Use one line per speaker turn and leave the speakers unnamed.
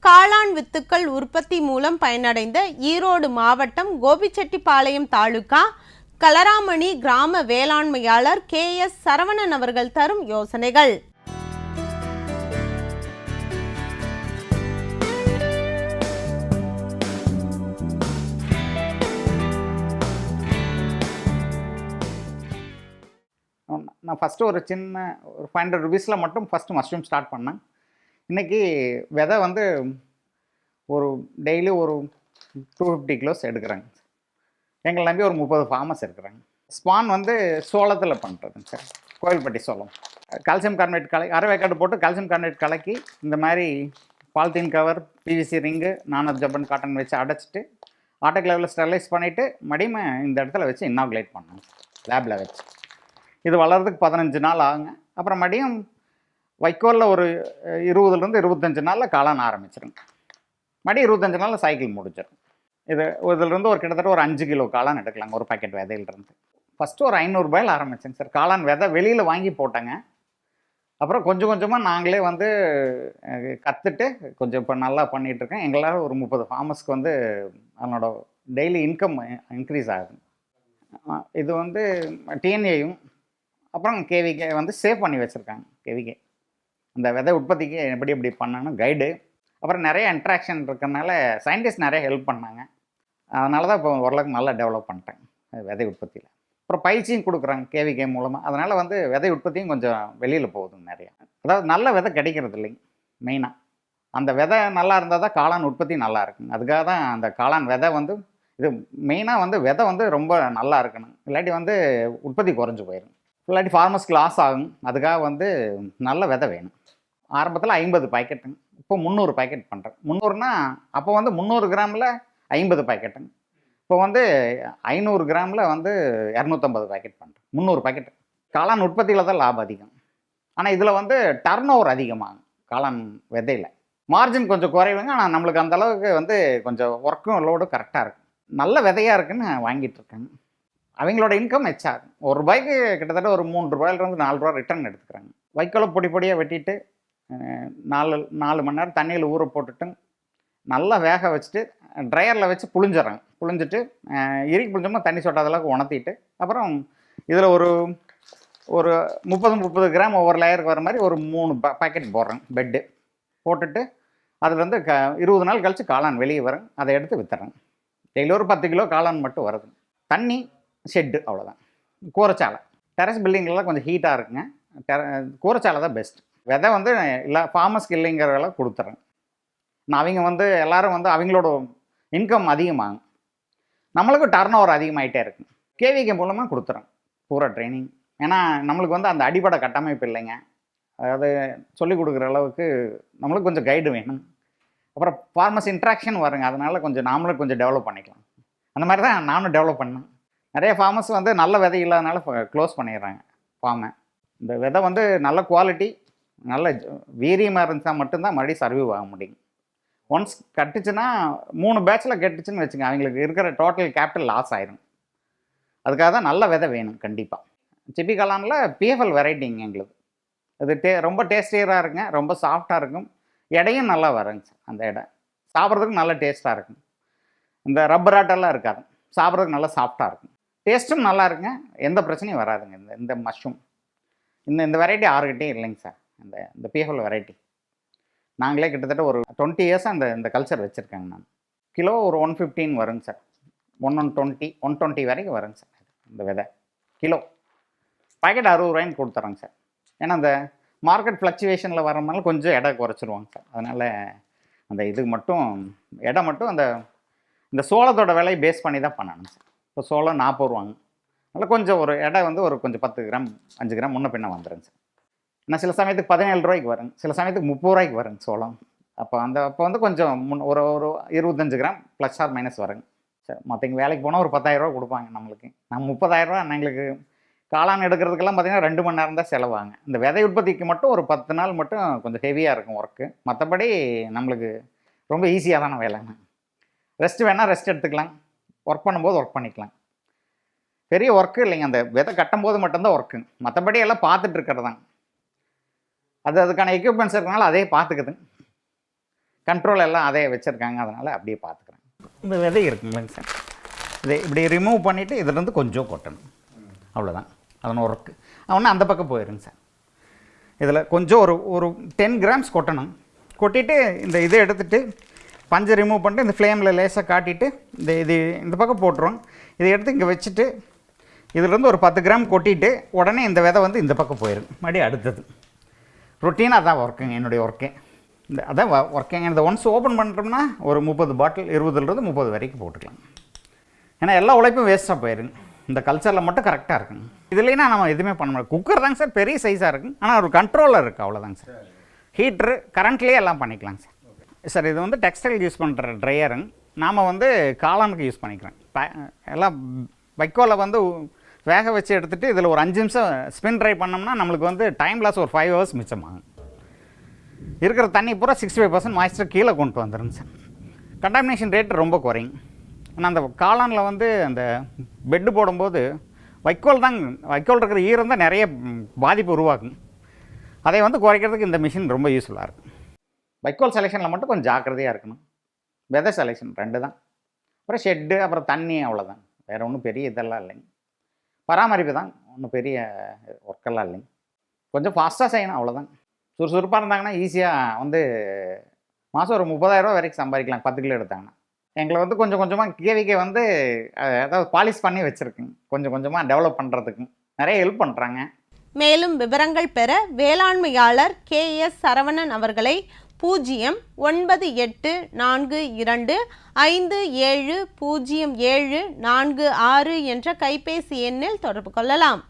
காளான் வித்துக்கள் உற்பத்தி மூலம் பயனடைந்த ஈரோடு மாவட்டம் கோபிச்செட்டிப்பாளையம் தாலுகா கலராமணி கிராம வேளாண்மையாளர் KS சரவணன் அவர்கள் தரும் யோசனைகள்.
நான் ஃபஸ்ட்டு ஒரு சின்ன ஒரு 500 rupeesல மட்டும் ஃபஸ்ட்டு மஷ்ரூம் ஸ்டார்ட் பண்ணேன். இன்றைக்கி விதை வந்து ஒரு டெய்லி ஒரு 250 kilos எடுக்கிறாங்க. எங்களை நம்பி ஒரு 30 ஃபார்மர்ஸ் இருக்கிறாங்க. ஸ்பான் வந்து சோளத்தில் பண்ணுறதுங்க சார், கோயில்பட்டி சோளம். கால்சியம் கார்பனேட் அரை வேக்காடு போட்டு கால்சியம் கார்பனேட் கலக்கி இந்த மாதிரி பாலித்தீன் கவர், PVC ரிங்கு, நானூறு ஜப்பன் காட்டன் வச்சு அடைச்சிட்டு ஆட்டோக்ளேவில் ஸ்டெர்லைஸ் பண்ணிவிட்டு மடிமை இந்த இடத்துல வச்சு இன்னாகுலேட் பண்ணாங்க லேபில் வச்சு. இது வளர்றதுக்கு 15 நாள் ஆகுங்க. அப்புறம் மடியும் வைக்கோலில் ஒரு 20 to 25 நாளில் காளான் ஆரம்பிச்சிருங்க. மடி 25 நாளில் சைக்கிள் முடிச்சிடும். இதிலிருந்து ஒரு கிட்டத்தட்ட ஒரு 5 கிலோ காளான் எடுக்கலாங்க ஒரு பாக்கெட் விதையிலிருந்து. ஃபஸ்ட்டு ஒரு 500 ரூபாயில் ஆரம்பிச்சேங்க சார். காளான் விதை வெளியில் வாங்கி போட்டேங்க. அப்புறம் கொஞ்சம் கொஞ்சமாக நாங்களே வந்து கற்றுட்டு கொஞ்சம் இப்போ நல்லா பண்ணிகிட்ருக்கேன். எங்களால் ஒரு 30 ஃபார்மர்ஸ்க்கு வந்து அதனோட டெய்லி இன்கம் இன்க்ரீஸ் ஆகுது. இது வந்து TNAயும் அப்புறம் KVK வந்து சேவ் பண்ணி வச்சுருக்காங்க. KVK அந்த விதை உற்பத்திக்கு எப்படி எப்படி பண்ணணும் கைடு, அப்புறம் நிறைய இன்ட்ராக்ஷன் இருக்கிறதுனால சயின்டிஸ்ட் நிறைய ஹெல்ப் பண்ணாங்க. அதனால தான் இப்போ ஓரளவுக்கு நல்லா டெவலப் பண்ணிட்டேன் விதை உற்பத்தியில். அப்புறம் பயிற்சியும் கொடுக்குறாங்க KVK மூலமாக. அதனால் வந்து விதை உற்பத்தியும் கொஞ்சம் வெளியில் போகுது நிறையா. அதாவது நல்ல விதை கிடைக்கிறது இல்லைங்க மெயினாக. அந்த விதை நல்லா இருந்தால் தான் காளான் உற்பத்தி நல்லா இருக்குங்க. அதுக்காக தான் அந்த காளான் விதை வந்து இது மெயினாக வந்து விதை வந்து ரொம்ப நல்லா இருக்கணும். இல்லாட்டி வந்து உற்பத்தி குறைஞ்சி போயிடும். இல்லாட்டி ஃபார்மர்ஸ்க்கு லாஸ் ஆகும். அதுக்காக வந்து நல்ல விதை வேணும். ஆரம்பத்தில் 50 பாக்கெட்டுங்க, இப்போ 300 பாக்கெட் பண்ணுறேன். 300னா அப்போ வந்து 300 கிராமில் 50 பாக்கெட்டுங்க. இப்போ வந்து 500 கிராமில் வந்து 250 பாக்கெட் பண்ணுறேன். 300 பாக்கெட். காளான் உற்பத்தியில் தான் லாபம் அதிகம். ஆனால் இதில் வந்து டர்ன் ஓவர் அதிகமாகும் காளான் விதையில். மார்ஜின் கொஞ்சம் குறைவுங்க. ஆனால் நம்மளுக்கு அந்தளவுக்கு வந்து கொஞ்சம் ஒர்க்கும் லோடும் கரெக்டாக இருக்கும். நல்ல விதையாக இருக்குன்னு வாங்கிட்டு இருக்காங்க. அவங்களோட இன்கம் எச்சாகும். ₹1 கிட்டத்தட்ட ஒரு ₹3 4 ரிட்டர்ன் எடுத்துக்கிறாங்க. வைக்கோலை பொடி பொடியாக வெட்டிட்டு 4 மணி நேரம் தண்ணியில் ஊற போட்டுட்டு நல்லா வேக வச்சுட்டு ட்ரையரில் வச்சு புழிஞ்சிட்றாங்க. புழிஞ்சிட்டு இறுக்கி புழிஞ்சோம்னா தண்ணி சொட்டாதளவுக்கு உணர்த்திட்டு அப்புறம் இதில் ஒரு 30 கிராம் ஒவ்வொரு லேயருக்கு வர மாதிரி ஒரு 3 பாக்கெட் போடுறேன். பெட்டு போட்டுட்டு அதில் வந்து 20 நாள் கழித்து காளான் வெளியே வரும். அதை எடுத்து வித்துறேன். டெய்லி ஒரு 10 கிலோ காளான் மட்டும் வருது. தண்ணி ஷெட்டு அவ்வளோதான். கூரைச்சாலை டெரஸ் பில்டிங்லாம் கொஞ்சம் ஹீட்டாக இருக்குங்க. கூரைச்சாலை தான் பெஸ்ட். விதை வந்து இல்லை ஃபார்மர்ஸ்க்கு இல்லைங்கிற அளவுக்கு கொடுத்துட்றேன். நான் அவங்க வந்து எல்லோரும் வந்து அவங்களோட இன்கம் அதிகமாகும். நம்மளுக்கும் டர்ன் ஓவர் அதிகமாகிட்டே இருக்குங்க. KVK மூலமாக கொடுத்துறேன் பூரா ட்ரைனிங். ஏன்னா நம்மளுக்கு வந்து அந்த அடிப்படை கட்டமைப்பு இல்லைங்க. அதாவது சொல்லிக் கொடுக்குற அளவுக்கு நம்மளுக்கு கொஞ்சம் கைடு வேணும். அப்புறம் ஃபார்மர்ஸ் இன்ட்ராக்ஷன் வருங்க. அதனால் கொஞ்சம் நாமளும் கொஞ்சம் டெவலப் பண்ணிக்கலாம். அந்த மாதிரி தான் நானும் டெவலப் பண்ணேன். நிறைய ஃபார்மர்ஸ் வந்து நல்ல விதை இல்லாதனால க்ளோஸ் பண்ணிடுறாங்க ஃபார்மை. இந்த விதை வந்து நல்ல குவாலிட்டி நல்ல வீரியமாக இருந்துச்சுன்னா மட்டும்தான் மறுபடியும் சர்வீவ் ஆக முடியும். ஒன்ஸ் கட்டுச்சுன்னா 3 பேட்சில் கட்டுச்சுன்னு வச்சுங்க, அவங்களுக்கு இருக்கிற டோட்டல் கேபிட்டல் லாஸ் ஆயிரும். அதுக்காக தான் நல்ல விதை வேணும் கண்டிப்பாக. சிப்பி காளானில் PFL வெரைட்டிங்க எங்களுக்கு. அது ரொம்ப டேஸ்டியராக இருக்குங்க. ரொம்ப சாஃப்டாக இருக்கும். எடையும் நல்லா வருங்க சார். அந்த எடை சாப்பிட்றதுக்கு நல்ல டேஸ்ட்டாக இருக்கும். இந்த ரப்பர் ஆட்டெல்லாம் இருக்காது. சாப்பிட்றதுக்கு நல்லா சாஃப்டாக இருக்கும். டேஸ்ட்டும் நல்லா இருக்குங்க. எந்த பிரச்சனையும் வராதுங்க. இந்த மஷ்ரூம் இந்த வெரைட்டி யாருக்கிட்டே இல்லைங்க சார். இந்த PFL வெரைட்டி நாங்களே கிட்டத்தட்ட ஒரு 20 இயர்ஸாக இந்த கல்ச்சர் வச்சுருக்கேங்க. நான் கிலோ ஒரு 115 வருங்க சார். 120 வரைக்கும் வருங்க சார். இந்த விதை கிலோ பாக்கெட் ₹60 கொடுத்துட்றேங்க சார். ஏன்னா அந்த மார்க்கெட் ஃப்ளக்சுவேஷனில் வரனால கொஞ்சம் எடை குறைச்சிருவாங்க சார். அதனால் அந்த இதுக்கு மட்டும் எடை மட்டும் இந்த சோளத்தோட விலையை பேஸ் பண்ணி தான் பண்ணணும் சார். இப்போ சோளம் ₹40. அதனால் கொஞ்சம் ஒரு எடை வந்து ஒரு கொஞ்சம் 10 கிராம் 5 கிராம் முன்ன பின்ன வந்துடுங்க சார். ஏன்னா சில சமயத்துக்கு ₹17 வருங்க, சில சமயத்துக்கு ₹30 வருங்க சோளம். அப்போ வந்து கொஞ்சம் ஒரு 25 கிராம் ப்ளஸ் ஆர் மைனஸ் வருங்க சார். மற்றவங்க வேலைக்கு போனால் ஒரு ₹10,000 கொடுப்பாங்க நம்மளுக்கு. நம்ம ₹30,000 எங்களுக்கு காளான் எடுக்கிறதுக்கெல்லாம் பார்த்திங்கன்னா 2 மணி நேரம் தான் செலவாங்க. இந்த விதை உற்பத்திக்கு மட்டும் ஒரு 10 நாள் மட்டும் கொஞ்சம் ஹெவியாக இருக்கும் ஒர்க்கு. மற்றபடி நம்மளுக்கு ரொம்ப ஈஸியாக தானே வேலைங்க. ரெஸ்ட் வேணால் ரெஸ்ட் எடுத்துக்கலாம், ஒர்க் பண்ணும்போது ஒர்க் பண்ணிக்கலாம். பெரிய ஒர்க்கு இல்லைங்க. அந்த விதை கட்டும்போது மட்டும்தான் ஒர்க்கு. மற்றபடி எல்லாம் பார்த்துட்டு இருக்கிறதாங்க. அதுக்கான எக்யூப்மெண்ட்ஸ் இருக்கனால அதே பார்த்துக்குது. கண்ட்ரோல் எல்லாம் அதே வச்சுருக்காங்க, அதனால் அப்படியே பார்த்துக்குறேன். இந்த விதை இருக்குங்களேங்க சார், இதை இப்படி ரிமூவ் பண்ணிவிட்டு இதுலேருந்து கொஞ்சம் கொட்டணும், அவ்வளோதான் அதன் ஒர்க்கு. அவனா அந்த பக்கம் போயிருங்க சார். இதில் கொஞ்சம் ஒரு 10 கிராம்ஸ் கொட்டணும். கொட்டிட்டு இந்த இதை எடுத்துகிட்டு பஞ்சை ரிமூவ் பண்ணிட்டு இந்த ஃப்ளேமில் லேசாக காட்டிட்டு இந்த பக்கம் போட்டுருவோம். இதை எடுத்து இங்கே வச்சுட்டு இதிலேருந்து ஒரு 10 கிராம் கொட்டிட்டு உடனே இந்த விதை வந்து இந்த பக்கம் போயிடும். மறுபடியும் அடுத்தது ரொட்டீனாக அதான் ஒர்க்குங்க, என்னுடைய ஒர்க்கே அதான் ஒர்க்குங்க. இந்த ஒன்ஸ் ஓப்பன் பண்ணுறோம்னா ஒரு 30 பாட்டில் 20லேருந்து 30 வரைக்கும் போட்டுக்கலாம். ஏன்னா எல்லா உழைப்பும் வேஸ்ட்டாக போயிருங்க. இந்த கல்ச்சரில் மட்டும் கரெக்டாக இருக்குங்க. இதுலேனா நம்ம எதுவுமே பண்ண முடியாது. குக்கர் தாங்க சார் பெரிய சைஸாக இருக்குங்க, ஆனால் ஒரு கண்ட்ரோலர் இருக்குது, அவ்வளோதாங்க சார். ஹீட்ரு கரண்ட்லேயே எல்லாம் பண்ணிக்கலாங்க சார். சார் இது வந்து டெக்ஸ்டைல் யூஸ் பண்ணுற ட்ரையருங்க. நாம் வந்து காளானுக்கு யூஸ் பண்ணிக்கிறேன். எல்லாம் வைக்கோலை வந்து வேக வச்சு எடுத்துகிட்டு இதில் ஒரு 5 நிமிஷம் ஸ்பின் ட்ரை பண்ணோம்னா நம்மளுக்கு வந்து டைம் லாஸ் ஒரு 5 ஹவர்ஸ் மிச்சமாகும். இருக்கிற தண்ணி பூரா 65% மாய்ஸ்டர் கீழே கொண்டு வந்துடுங்க சார். கண்டாமினேஷன் ரேட் ரொம்ப குறையும். ஆனால் அந்த காளானில் வந்து அந்த பெட்டு போடும்போது வைக்கோல் இருக்கிற ஈரம் தான் நிறைய பாதிப்பு உருவாக்கும். அதை வந்து குறைக்கிறதுக்கு இந்த மிஷின் ரொம்ப யூஸ்ஃபுல்லாக இருக்கும். வைக்கோல் செலெக்ஷனில் மட்டும் கொஞ்சம் ஜாக்கிரதையாக இருக்கணும். வெதை செலெக்ஷன் 2 தான். அப்புறம் ஷெட்டு, அப்புறம் தண்ணி, அவ்வளோதான். வேறு ஒன்றும் பெரிய இதெல்லாம் இல்லைங்க. பராமரிப்பு தான், ஒன்றும் பெரிய ஒர்க்கெல்லாம் இல்லைங்க. கொஞ்சம் ஃபாஸ்ட்டாக செய்யணும், அவ்வளோதான். சுறுசுறுப்பாக இருந்தாங்கன்னா ஈஸியாக வந்து மாதம் ஒரு 30,000 வரைக்கும் சம்பாதிக்கலாம் 10 கிலோ எடுத்தாங்கன்னா. எங்களை வந்து கொஞ்சம் கொஞ்சமாக கேவிகே வந்து அதாவது பாலிஷ் பண்ணி வச்சுருக்குங்க. கொஞ்சம் கொஞ்சமாக டெவலப் பண்ணுறதுக்கு நிறைய ஹெல்ப் பண்ணுறாங்க.
மேலும் விவரங்கள் பெற வேளாண்மையாளர் KS சரவணன் அவர்களை 09842570746 என்ற கைபேசி எண்ணில் தொடர்பு கொள்ளலாம்.